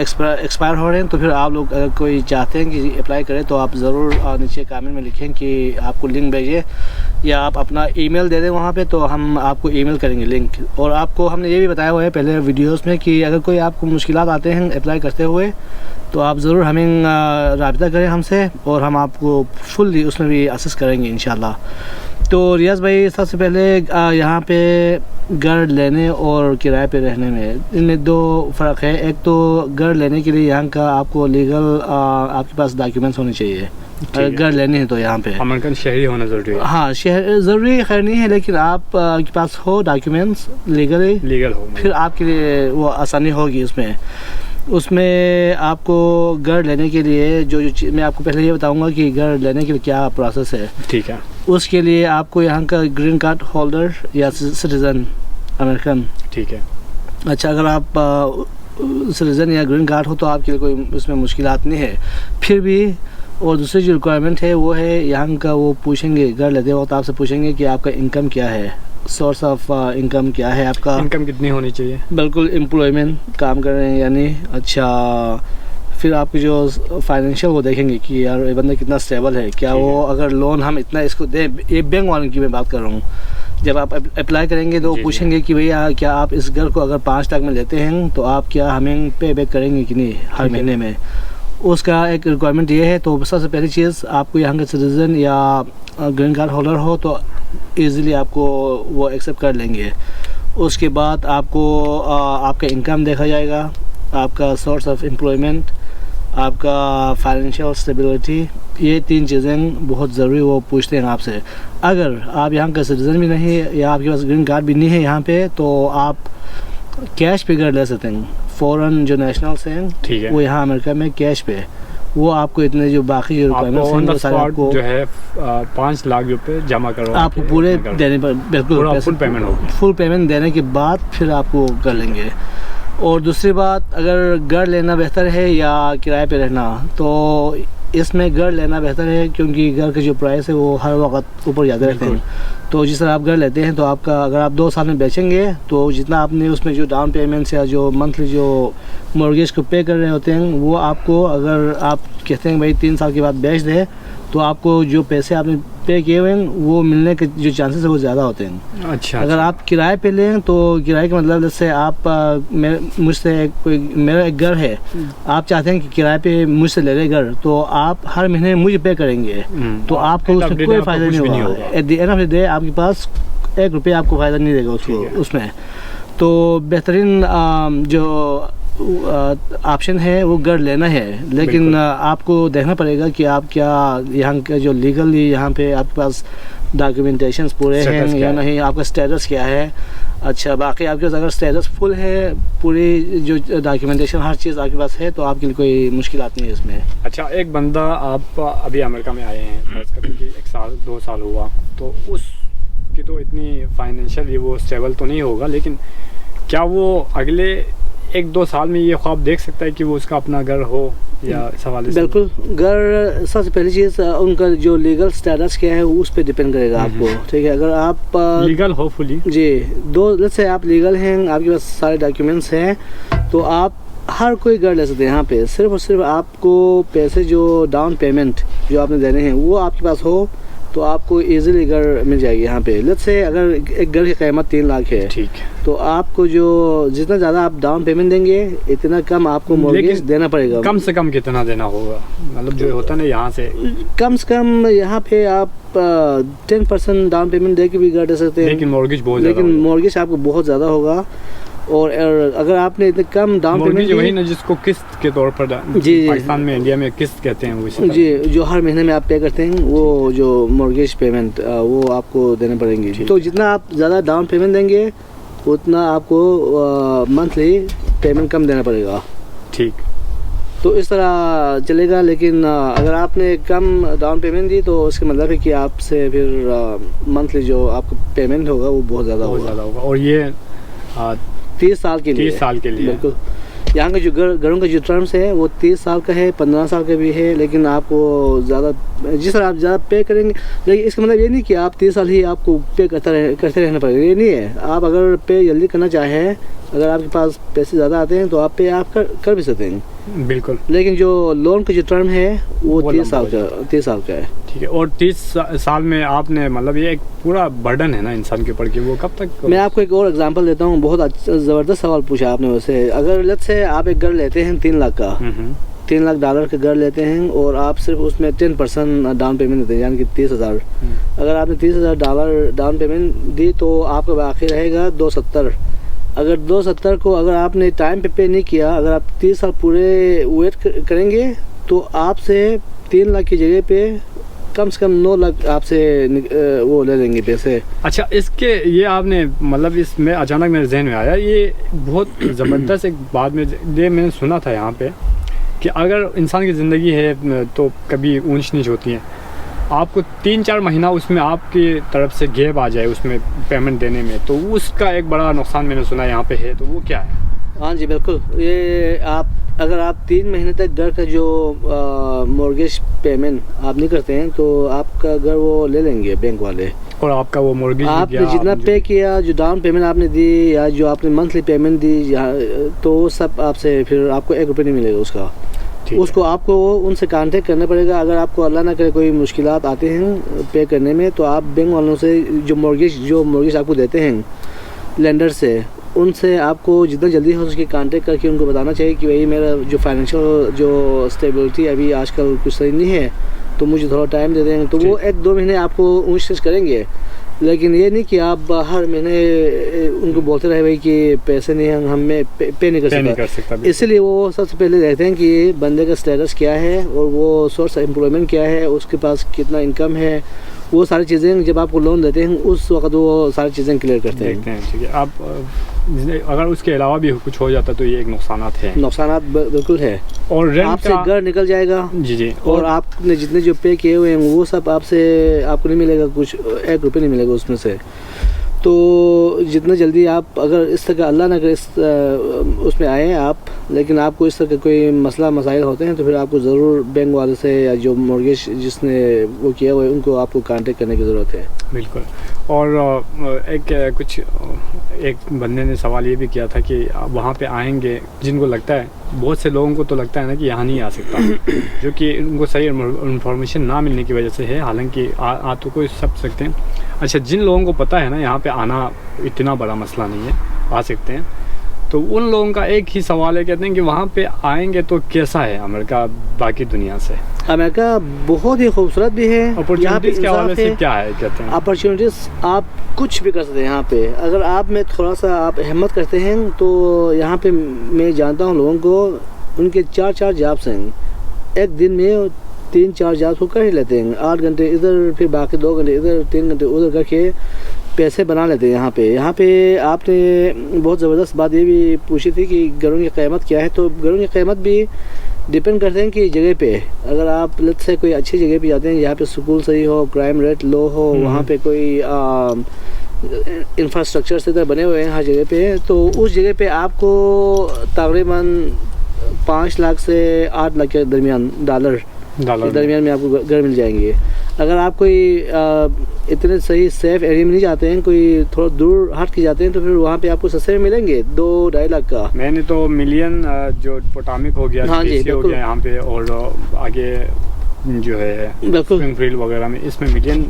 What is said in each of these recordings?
Expire ہو رہے ہیں تو پھر آپ لوگ اگر کوئی چاہتے ہیں کہ اپلائی کریں تو آپ ضرور نیچے کامنٹ میں لکھیں کہ آپ کو لنک بھیجیں یا آپ اپنا ای میل دے دیں وہاں پہ تو ہم آپ کو ای میل کریں گے لنک. اور آپ کو ہم نے یہ بھی بتایا ہوا ہے پہلے ویڈیوز میں کہ اگر کوئی آپ کو مشکلات آتے ہیں اپلائی کرتے ہوئے تو آپ ضرور ہمیں رابطہ کریں ہم سے اور ہم آپ کو فلی اس میں بھی اسسٹ کریں گے انشاءاللہ. تو ریاض بھائی سب سے پہلے یہاں پہ گھر لینے اور کرائے پہ رہنے میں ان میں دو فرق ہے. ایک تو گھر لینے کے لیے یہاں کا آپ کو لیگل آپ کے پاس ڈاکیومنٹس ہونے چاہیے اگر گھر لینے ہیں تو یہاں پہ امریکن شہری ہونا ضروری ہے. ہاں شہر ضروری خیر نہیں ہے لیکن آپ کے پاس ہو ڈاکیومنٹس لیگل ہو پھر آپ کے لیے وہ آسانی ہوگی. اس میں آپ کو گھر لینے کے لیے جو میں آپ کو پہلے یہ بتاؤں گا کہ گھر لینے کے لیے کیا پروسیس ہے. ٹھیک ہے. اس کے لیے آپ کو یہاں کا گرین کارڈ ہولڈر یا سٹیزن امریکن. ٹھیک ہے. اچھا اگر آپ سٹیزن یا گرین کارڈ ہو تو آپ کے لیے کوئی اس میں مشکلات نہیں ہے. پھر بھی اور دوسری جو ریکوائرمنٹ ہے وہ ہے یہاں کا وہ پوچھیں گے گھر لیتے وقت آپ سے پوچھیں گے کہ آپ کا انکم کیا ہے, سورس آف انکم کیا ہے آپ کا, انکم کتنی ہونی چاہیے. بالکل امپلائمنٹ کام کر رہے ہیں یعنی. اچھا پھر آپ کی جو فائنینشیل وہ دیکھیں گے کہ یار یہ بندہ کتنا اسٹیبل ہے, کیا وہ اگر لون ہم اتنا اس کو دیں. یہ بینک والوں کی میں بات کر رہا ہوں. جب آپ اپلائی کریں گے تو وہ پوچھیں گے کہ بھیا کیا آپ اس گھر کو اگر 5 لاکھ میں لیتے ہیں تو آپ کیا ہمیں پے بیک کریں گے کہ نہیں ہر مہینے میں. اس کا ایک ریکوائرمنٹ یہ ہے. تو سب سے پہلی چیز آپ کو یہاں کا سٹیزن یا گرین کارڈ ہولڈر ہو تو ایزیلی آپ کو وہ ایکسیپٹ کر لیں گے. اس کے بعد آپ کو آپ کا انکم دیکھا جائے گا, آپ کا سورس آف امپلائمنٹ, آپ کا فائنینشیل اسٹیبلٹی. یہ 3 چیزیں بہت ضروری وہ پوچھتے ہیں آپ سے. اگر آپ یہاں کا سٹیزن بھی نہیں یا آپ کے پاس گرین کارڈ بھی نہیں ہے یہاں پہ تو آپ کیش پہ گھر لے سکتے ہیں. فورن جو نیشنلس ہیں وہ یہاں امریکہ میں کیش پہ وہ آپ کو اتنے جو باقی جو ریکوائرمنٹس ہیں وہ سارے آپ کو جو ہے 5 لاکھ روپے جمع کرو آپ کو پورے دینے پر بالکل فل پیمنٹ دینے کے بعد پھر آپ کو کر لیں گے. اور دوسری بات اگر گھر لینا بہتر ہے یا کرائے پہ رہنا تو اس میں گھر لینا بہتر ہے کیونکہ گھر کا جو پرائس ہے وہ ہر وقت اوپر جاتے رہتے ہیں. تو جس طرح آپ گھر لیتے ہیں تو آپ کا اگر آپ 2 سال میں بیچیں گے تو جتنا آپ نے اس میں جو ڈاؤن پیمنٹس یا جو منتھلی جو مورگیج کو پے کر رہے ہوتے ہیں وہ آپ کو اگر آپ کہتے ہیں بھائی 3 سال کے بعد بیچ دیں تو آپ کو جو پیسے آپ نے پے کیے ہوئے ہیں وہ ملنے کے جو چانسز ہیں وہ زیادہ ہوتے ہیں. اچھا اگر آپ کرائے پہ لیں تو کرائے کا مطلب جیسے آپ مجھ سے میرا ایک گھر ہے, آپ چاہتے ہیں کہ کرائے پہ مجھ سے لے لے گھر تو آپ ہر مہینے مجھے پے کریں گے تو آپ کو اس میں کوئی فائدہ نہیں ہوگا. At the end of the day آپ کے پاس 1 روپیہ آپ کو فائدہ نہیں دے گا اس میں. تو بہترین جو آپشن ہے وہ گھر لینا ہے لیکن آپ کو دیکھنا پڑے گا کہ آپ کیا یہاں کا جو لیگلی یہاں پہ آپ کے پاس ڈاکیومنٹیشنس پورے ہیں یا نہیں, آپ کا اسٹیٹس کیا ہے. اچھا باقی آپ کے پاس اگر اسٹیٹس فل ہے پوری جو ڈاکیومنٹیشن ہر چیز آپ کے پاس ہے تو آپ کے لیے کوئی مشکلات نہیں ہے اس میں. اچھا ایک بندہ آپ ابھی امریکہ میں آئے ہیں فرض کریں کہ 1 سال 2 سال ہوا تو اس کی تو اتنی فائنینشیلی وہ اسٹیبل تو نہیں ہوگا, لیکن کیا وہ اگلے 1-2 سال میں یہ خواب دیکھ سکتا ہے کہ وہ اس کا اپنا گھر ہو یا اس حوالے سے؟ بالکل. گھر سب سے پہلی چیز ان کا جو لیگل اسٹیٹس کیا ہے اس پہ ڈپینڈ کرے گا آپ کو. ٹھیک ہے اگر آپ legal who fully G let's say آپ لیگل ہیں, آپ کے پاس سارے ڈاکیومنٹس ہیں تو آپ ہر کوئی گھر لے سکتے ہیں. یہاں پہ صرف اور صرف آپ کو پیسے جو ڈاؤن پیمنٹ جو آپ نے دینے ہیں وہ آپ کے پاس ہو تو آپ کو ایزیلی گھر مل جائے گی. یہاں پہ لیٹس سے اگر ایک گھر کی قیمت 3 لاکھ ہے ٹھیک تو آپ کو جو جتنا زیادہ آپ ڈاؤن پیمنٹ دیں گے اتنا کم آپ کو مورگیج دینا پڑے گا. کم سے کم کتنا دینا ہوگا مطلب جو ہوتا نا یہاں سے کم سے کم یہاں پہ آپ 10% ڈاؤن پیمنٹ دے کے بھی گھر دے سکتے ہیں لیکن مورگیج آپ کو بہت زیادہ ہوگا. اور اگر آپ نے اتنے کم ڈاؤن پیمنٹ وہی نا جس کو قسط کے طور پر پاکستان میں انڈیا میں قسط کہتے ہیں وہ جی جو ہر مہینے میں آپ پے کرتے ہیں وہ جو مورگیج پیمنٹ وہ آپ کو دینے پڑیں گے. تو جتنا آپ زیادہ ڈاؤن پیمنٹ دیں گے اتنا آپ کو منتھلی پیمنٹ کم دینا پڑے گا. ٹھیک تو اس طرح چلے گا. لیکن اگر آپ نے کم ڈاؤن پیمنٹ دی تو اس کا مطلب ہے کہ آپ سے پھر منتھلی جو آپ کا پیمنٹ ہوگا وہ بہت زیادہ ہوگا. اور یہ 30 سال کے لیے بالکل. یہاں کے جو گھروں کا جو ٹرمس ہے وہ 30 سال کا ہے, 15 سال کا بھی ہے, لیکن آپ کو زیادہ جس طرح آپ زیادہ پے کریں گے. لیکن اس کا مطلب یہ نہیں کہ آپ 30 سال ہی آپ کو پے کرتے رہنا پڑے گا, یہ نہیں ہے. آپ اگر پے جلدی کرنا چاہیں اگر آپ کے پاس پیسے زیادہ آتے ہیں تو آپ پے آپ کر بھی سکتے ہیں بالکل. لیکن جو لون کا جو ٹرم ہے وہ 30 سال کا ہے. ٹھیک ہے. اور 30 سال میں آپ نے مطلب یہ ایک پورا برڈن ہے نا انسان کے اوپر کہ وہ کب تک. میں آپ کو ایک اور ایگزامپل دیتا ہوں. بہت زبردست سوال پوچھا آپ نے ویسے. اگر لیٹس سے آپ ایک گھر لیتے ہیں 3 لاکھ کا, $3 لاکھ کا گھر لیتے ہیں اور آپ صرف اس میں 10% ڈاؤن پیمنٹ دیتے ہیں, یعنی کہ $30,000. اگر آپ نے $30,000 ڈاؤن پیمنٹ دی تو آپ کا باقی رہے گا $270. اگر $270 کو اگر آپ نے ٹائم پہ نہیں کیا, اگر آپ 30 سال پورے ویٹ کریں گے تو آپ سے 3 لاکھ کی جگہ پہ کم سے کم 9 لاکھ آپ سے وہ لے لیں گے پیسے. اچھا, اس کے یہ آپ نے مطلب اس میں اچانک میرے ذہن میں آیا, یہ بہت زبردست ایک بات میں نے سنا تھا یہاں پہ کہ اگر انسان کی زندگی ہے تو کبھی اونچ نیچ ہوتی ہے, آپ کو 3-4 مہینہ اس میں آپ کی طرف سے گیپ آ جائے اس میں پیمنٹ دینے میں, تو اس کا ایک بڑا نقصان میں نے سنا یہاں پہ ہے, تو وہ کیا ہے؟ ہاں جی بالکل. یہ اگر آپ 3 مہینے تک گھر کا جو مورگیج پیمنٹ آپ نہیں کرتے ہیں تو آپ کا گھر وہ لے لیں گے بینک والے, اور آپ کا وہ مورگیج آپ نے جتنا پے کیا, جو ڈاؤن پیمنٹ آپ نے دی یا جو آپ نے منتھلی پیمنٹ دی, تو وہ سب آپ سے پھر آپ کو $1 نہیں ملے گا اس کا. اس کو آپ کو ان سے کانٹیکٹ کرنا پڑے گا. اگر آپ کو اللہ نہ کرے کوئی مشکلات آتے ہیں پے کرنے میں تو آپ بینک والوں سے جو مورگیج آپ کو دیتے ہیں لینڈر سے, ان سے آپ کو جتنا جلدی ہو سکے کانٹیکٹ کر کے ان کو بتانا چاہیے کہ بھائی میرا جو فائنینشیل جو اسٹیبلٹی ابھی آج کل کچھ صحیح نہیں ہے تو مجھے تھوڑا ٹائم دے دیں. تو وہ 1-2 مہینے آپ کو اونچ نیچ کریں گے, لیکن یہ نہیں کہ آپ ہر مہینے ان کو بولتے رہے بھائی کہ پیسے نہیں ہیں, ہم میں پے نہیں کر سکتا. اسی لیے وہ سب سے پہلے دیکھتے ہیں کہ بندے کا اسٹیٹس کیا ہے اور وہ سورس آف امپلائمنٹ کیا ہے, اس کے پاس کتنا انکم ہے. وہ ساری چیزیں جب آپ کو لون دیتے ہیں اس وقت وہ ساری چیزیں کلیئر کرتے ہیں. ٹھیک ہے. آپ اگر اس کے علاوہ بھی کچھ ہو جاتا تو یہ ایک نقصانات ہیں. نقصانات بالکل ہے. اور آپ سے گھر نکل جائے گا. جی. اور آپ نے جتنے جو پے کیے ہوئے ہیں وہ سب آپ کو نہیں ملے گا, کچھ $1 نہیں ملے گا اس میں سے. تو جتنا جلدی آپ اگر اس طرح اللہ نہ کرے اس میں آئیں آپ, لیکن آپ کو اس طرح کے کوئی مسائل ہوتے ہیں تو پھر آپ کو ضرور بینک والے سے یا جو مورگیج جس نے وہ کیا ہوا ہے ان کو آپ کو کانٹیکٹ کرنے کی ضرورت ہے. بالکل. اور ایک بندے نے سوال یہ بھی کیا تھا کہ وہاں پہ آئیں گے, جن کو لگتا ہے, بہت سے لوگوں کو تو لگتا ہے نا کہ یہاں نہیں آ سکتا, جو کہ ان کو صحیح انفارمیشن نہ ملنے کی وجہ سے ہے, حالانکہ آ تو کوئی سب سکتے ہیں. اچھا, جن لوگوں کو پتہ ہے نا یہاں پہ آنا اتنا بڑا مسئلہ نہیں ہے, آ سکتے ہیں, تو ان لوگوں کا ایک ہی سوال ہے, کہتے ہیں کہ وہاں پہ آئیں گے تو کیسا ہے امریکہ باقی دنیا سے؟ امریکہ بہت ہی خوبصورت بھی ہے. اپرچونیٹیز کے حوالے سے کیا ہے کہتے ہیں؟ اپرچونیٹیز آپ کچھ بھی کر سکتے ہیں یہاں پہ. اگر آپ میں تھوڑا سا آپ ہمت کرتے ہیں تو یہاں پہ میں جانتا ہوں لوگوں کو, ان کے 4 جابس ہیں, ایک دن میں 3-4 جابس کو کر ہی لیتے ہیں. 8 گھنٹے ادھر, پھر باقی 2 گھنٹے ادھر, 3 گھنٹے ادھر کر کے پیسے بنا لیتے ہیں یہاں پہ. آپ نے بہت زبردست بات یہ بھی پوچھی تھی کہ گھروں کی قیمت کیا ہے. تو گھروں کی قیمت بھی ڈپینڈ کرتے ہیں کہ جگہ پہ. اگر آپ لت سے کوئی اچھی جگہ پہ جاتے ہیں جہاں پہ سکول صحیح ہو, کرائم ریٹ لو ہو, وہاں پہ کوئی انفراسٹرکچر سے ادھر بنے ہوئے ہیں ہر جگہ پہ, تو اس جگہ پہ آپ کو تقریباً 5 لاکھ سے 8 لاکھ کے درمیان ڈالر درمیان میں آپ کو گھر مل جائیں گے. اگر آپ کوئی اتنے صحیح سیف ایریا میں نہیں جاتے ہیں, کوئی تھوڑا دور ہٹ کے جاتے ہیں, تو پھر وہاں پہ آپ کو سستے میں ملیں گے 2-2.5 لاکھ کا. میں نے تو ملین جو پوٹامک ہو گیا, ہاں جی ہو گیا یہاں پہ, اور آگے جو ہے اسپرنگ فیلڈ وغیرہ میں, اس میں ملین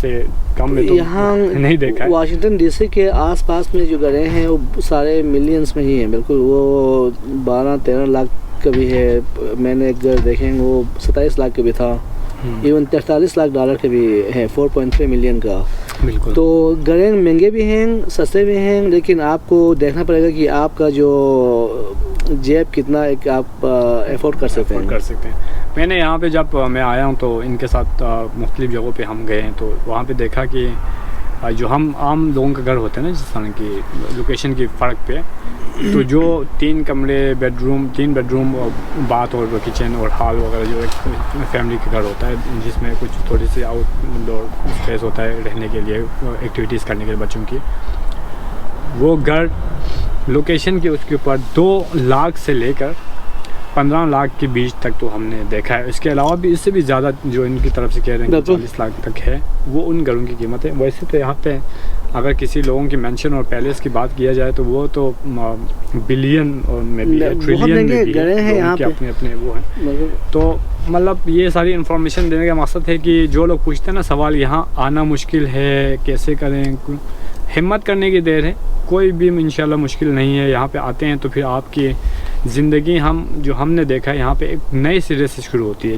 سے کم میں تو یہاں نہیں دیکھا ہے. واشنگٹن ڈی سی کے آس پاس میں جو گھریں ہیں وہ سارے ملینس میں ہی ہیں. بالکل وہ 12-13 لاکھ کا بھی ہے. میں نے ایک گھر دیکھے ہیں وہ 27 لاکھ کا بھی تھا, ایون 43 لاکھ ڈالر کے بھی ہے, 4.3 ملین کا. بالکل. تو گھریں مہنگے بھی ہیں, سستے بھی ہیں, لیکن آپ کو دیکھنا پڑے گا کہ آپ کا جو جیب کتنا ایک آپ افورڈ کر سکتے ہیں. میں نے یہاں پہ جب میں آیا ہوں تو ان کے ساتھ مختلف جگہوں پہ ہم گئے ہیں, تو وہاں پہ دیکھا کہ جو ہم عام لوگوں کا گھر ہوتے ہیں نا, جس طرح کی لوکیشن کی فرق پہ, تو جو 3 کمرے, 3 بیڈروم, باتھ اور کچن اور ہال وغیرہ, جو ایک فیملی کا گھر ہوتا ہے جس میں کچھ تھوڑی سی آؤٹ ڈور اسپیس ہوتا ہے رہنے کے لیے, ایکٹیویٹیز کرنے کے لیے بچوں کی, وہ گھر لوکیشن کے اس کے اوپر 2 لاکھ سے لے کر 15 لاکھ کے بیچ تک تو ہم نے دیکھا ہے. اس کے علاوہ بھی اس سے بھی زیادہ جو ان کی طرف سے کہہ رہے ہیں 40 لاکھ تک ہے, وہ ان گھروں کی قیمت ہے. ویسے تو یہاں پہ اگر کسی لوگوں کی مینشن اور پیلیس کی بات کیا جائے تو وہ تو بلین اور میں بھی ٹریلین میں بھی ہے کہ اپنے اپنے وہ ہیں. تو مطلب یہ ساری انفارمیشن دینے کا مقصد ہے کہ جو لوگ پوچھتے ہیں نا سوال یہاں آنا مشکل ہے کیسے کریں, ہمت کرنے کی دیر ہے, کوئی بھی انشاءاللہ مشکل نہیں ہے. یہاں پہ آتے ہیں تو پھر آپ کی زندگی ہم نے دیکھا ہے یہاں پہ ایک نئے سرے سے شروع ہوتی ہے.